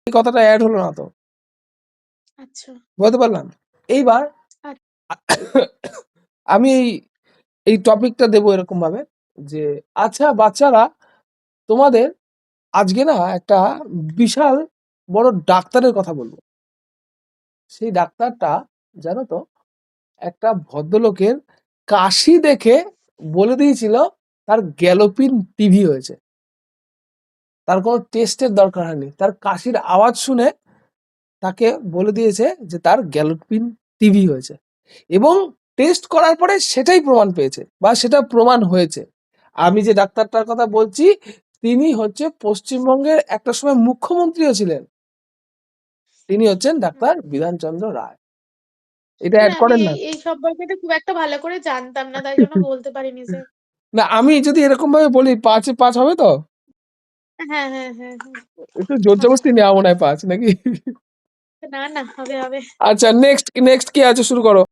এই কথাটা অ্যাড হলো না তো, আচ্ছা বুঝতে পারলাম। এইবার আমি এই টপিকটা দেবো এরকম ভাবে যে আচ্ছা বাচ্চারা, তোমাদের আজকে না একটা বিশাল বড় ডাক্তারের কথা বলবো। সেই ডাক্তারটা জানো তো একটা ভদ্রলোকের কাশি দেখে বলে দিয়েছিল তার গ্যালোপিন টিভি হয়েছে। তার কোনো টেস্টের দরকার হয়নি, তার কাশির আওয়াজ শুনে তাকে বলে দিয়েছে যে তার গ্যালোপিন টিভি হয়েছে, এবং টেস্ট করার পরে সেটাই প্রমাণ পেয়েছে বা সেটা প্রমাণ হয়েছে। আমি যে ডাক্তারটার কথা বলছি তিনি হচ্ছে পশ্চিমবঙ্গের একটা সময় মুখ্যমন্ত্রীও ছিলেন, তিনি হচ্ছেন ডাক্তার বিধানচন্দ্র রায়। এটা আসলে অ্যাড আমি করেন না? এই সম্পর্কে তো খুব একটা ভালো করে জানতাম না, তাই জন্য বলতে পারিনি যে। না আমি যদি এরকম ভাবে বলি 5-এ 5 হবে তো? হ্যাঁ হ্যাঁ হ্যাঁ হ্যাঁ, একটু জোর হবে। জবরদস্তি নেওয়া মনে হয় 5 নাকি? না না, হবে হবে। আচ্ছা নেক্সট নেক্সট কি আছে শুরু করো।